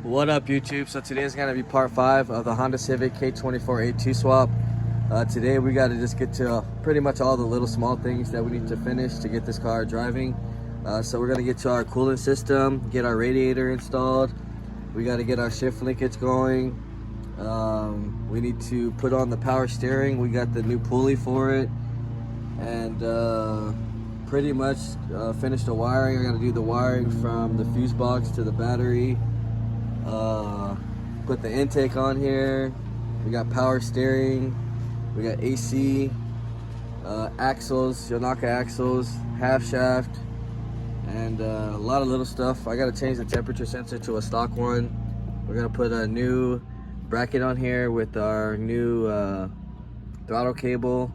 What up, YouTube? So today is going to be part 5 of the Honda Civic k24a2 swap. Today we got to just get to pretty much all the little small things that we need to finish to get this car driving. So we're going to get to our coolant system, get our radiator installed. We got to get our shift linkage going. We need to put on the power steering. We got the new pulley for it. And pretty much finish the wiring. I got to do the wiring from the fuse box to the battery. Put the intake on here. We got power steering, we got AC, axles, Yonaka axles, half shaft, and a lot of little stuff. I gotta change the temperature sensor to a stock one. We're gonna put a new bracket on here with our new throttle cable.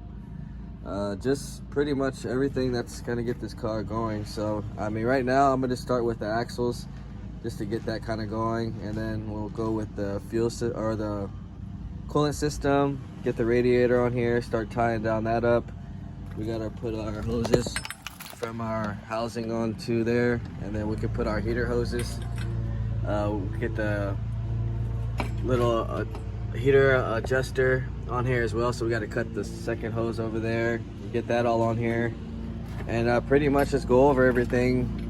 Just pretty much everything that's gonna get this car going. So I mean, right now I'm gonna start with the axles, just to get that kind of going, and then we'll go with the or the coolant system, get the radiator on here, start tying down that up. We gotta put our hoses from our housing onto there, and then we can put our heater hoses. Get the little heater adjuster on here as well, so we got to cut the second hose over there, get that all on here, and pretty much just go over everything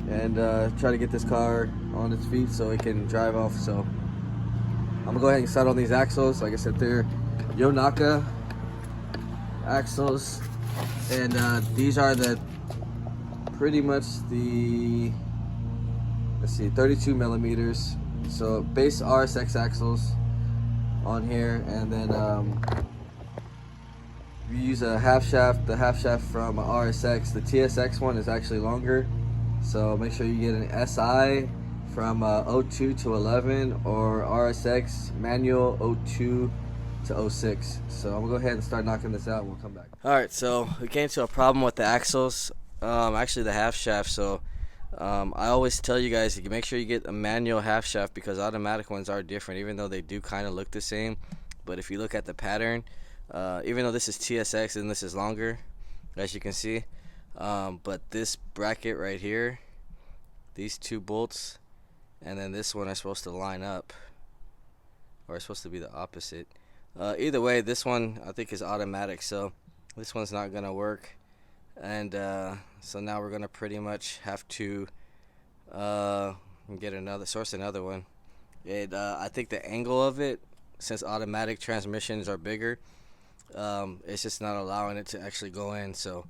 and try to get this car on its feet so it can drive off. So I'm gonna go ahead and start on these axles. Like I said, they're Yonaka axles, and these are the pretty much the, let's see, 32 millimeters. So base RSX axles on here, and then we use a half shaft. The half shaft from RSX. The TSX one is actually longer. So make sure you get an SI from 02 to 11 or RSX manual 02 to 06. So I'm gonna go ahead and start knocking this out and we'll come back. Alright, so we came to a problem with the axles, actually the half shaft. So I always tell you guys to make sure you get a manual half shaft, because automatic ones are different, even though they do kind of look the same. But if you look at the pattern, even though this is TSX and this is longer, as you can see, but this bracket right here, these two bolts, and then this one are supposed to line up, or it's supposed to be the opposite. Either way, this one I think is automatic, so this one's not gonna work. And so now we're gonna pretty much have to source another one. I think the angle of it, since automatic transmissions are bigger, it's just not allowing it to actually go in. So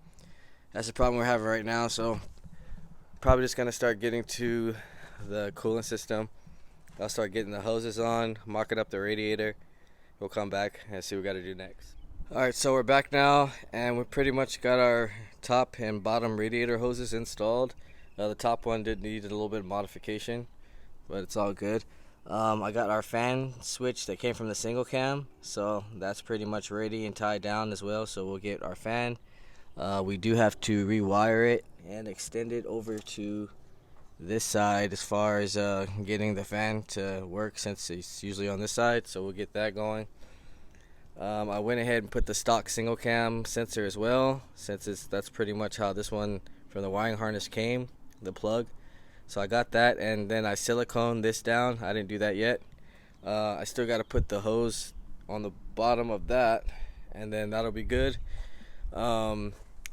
that's the problem we're having right now. So probably just gonna start getting to the coolant system. I'll start getting the hoses on, marking up the radiator. We'll come back and see what we gotta do next. Alright, so we're back now, and we pretty much got our top and bottom radiator hoses installed. The top one did need a little bit of modification, but it's all good. I got our fan switch that came from the single cam, so that's pretty much ready and tied down as well. So we'll get our fan. We do have to rewire it and extend it over to this side as far as getting the fan to work, since it's usually on this side. So we'll get that going. I went ahead and put the stock single cam sensor as well, since that's pretty much how this one from the wiring harness came, the plug. So I got that, and then I siliconed this down. I didn't do that yet. I still got to put the hose on the bottom of that, and then that'll be good.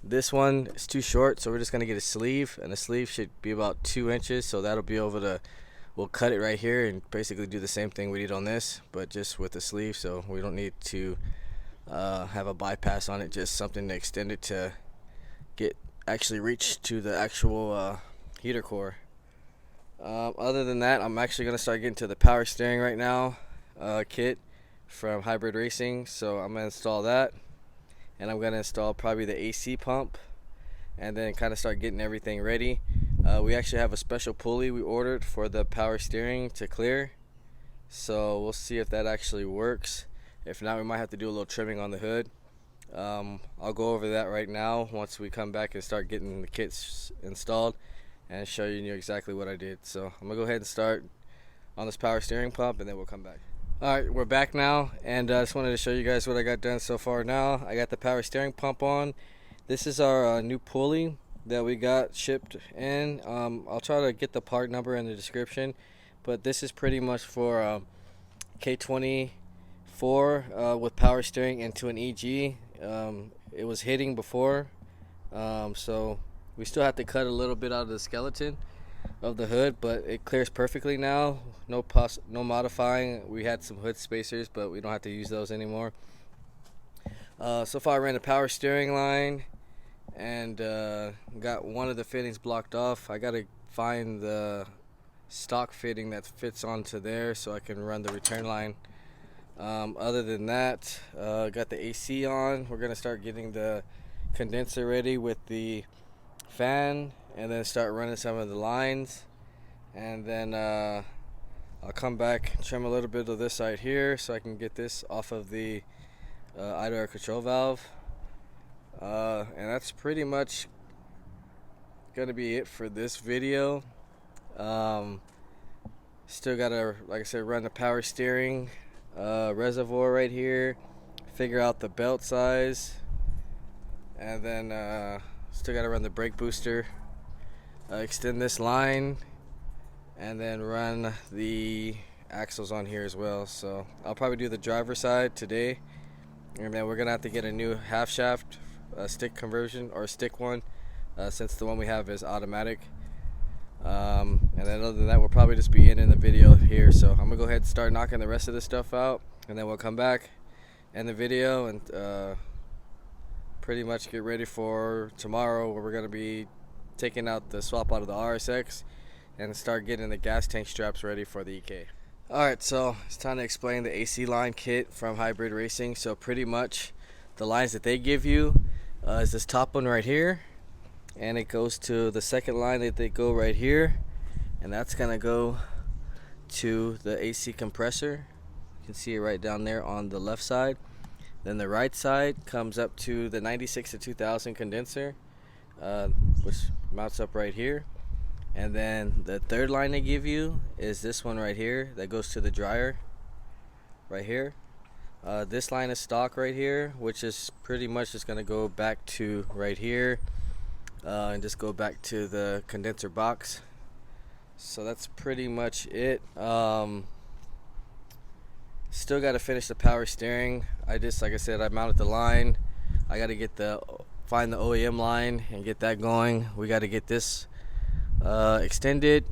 This one is too short, so we're just gonna get a sleeve, and the sleeve should be about 2 inches. So that'll be we'll cut it right here and basically do the same thing we did on this, but just with the sleeve. So we don't need to have a bypass on it, just something to extend it to actually reach to the actual heater core. Other than that, I'm actually gonna start getting to the power steering right now kit from Hybrid Racing. So I'm gonna install that, and I'm gonna install probably the AC pump, and then kind of start getting everything ready. We actually have a special pulley we ordered for the power steering to clear, so we'll see if that actually works. If not, we might have to do a little trimming on the hood. I'll go over that right now once we come back and start getting the kits installed, and show you exactly what I did. So I'm gonna go ahead and start on this power steering pump, and then we'll come back. Alright, we're back now, and I just wanted to show you guys what I got done so far. Now I got the power steering pump on. This is our new pulley that we got shipped in. I'll try to get the part number in the description, but this is pretty much for K24 with power steering into an EG. It was hitting before, so we still have to cut a little bit out of the skeleton of the hood, but it clears perfectly now. No modifying. We had some hood spacers, but we don't have to use those anymore. So far I ran a power steering line and got one of the fittings blocked off. I gotta find the stock fitting that fits onto there so I can run the return line. Other than that, got the AC on. We're gonna start getting the condenser ready with the fan, and then start running some of the lines, and then I'll come back and trim a little bit of this side here so I can get this off of the idle air control valve, and that's pretty much gonna be it for this video. Still gotta, like I said, run the power steering reservoir right here, figure out the belt size, and then still gotta run the brake booster, extend this line, and then run the axles on here as well. So I'll probably do the driver side today, and then we're gonna have to get a new half shaft stick conversion, or stick one, since the one we have is automatic. And then other than that, we'll probably just be in the video here. So I'm gonna go ahead and start knocking the rest of this stuff out, and then we'll come back in the video and pretty much get ready for tomorrow, where we're gonna be taking out the swap out of the RSX and start getting the gas tank straps ready for the EK. Alright, so it's time to explain the AC line kit from Hybrid Racing. So pretty much the lines that they give you is this top one right here, and it goes to the second line that they go right here, and that's gonna go to the AC compressor. You can see it right down there on the left side. Then the right side comes up to the 96 to 2000 condenser, which mounts up right here. And then the third line they give you is this one right here that goes to the dryer right here. This line is stock right here, which is pretty much just going to go back to right here, and just go back to the condenser box. So that's pretty much it. Still got to finish the power steering. Like I said, I mounted the line. I got to find the OEM line and get that going. We got to get this extended,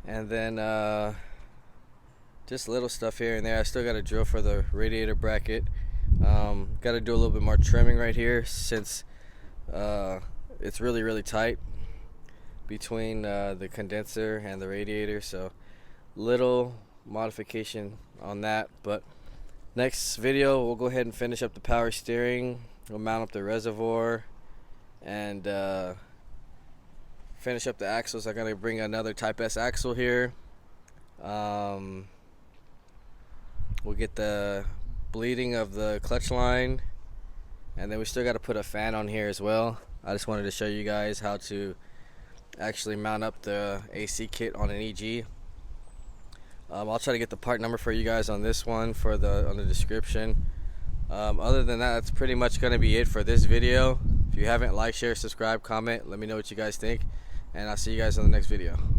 and then just little stuff here and there. I still got to drill for the radiator bracket. Got to do a little bit more trimming right here, since it's really tight between the condenser and the radiator. So little modification on that, but next video we'll go ahead and finish up the power steering. We'll mount up the reservoir and finish up the axles. I'm gonna bring another Type S axle here. We'll get the bleeding of the clutch line, and then we still got to put a fan on here as well. I just wanted to show you guys how to actually mount up the AC kit on an EG. I'll try to get the part number for you guys on this one on the description. Other than that, that's pretty much going to be it for this video. If you haven't liked, share, subscribe, comment, let me know what you guys think, and I'll see you guys on the next video.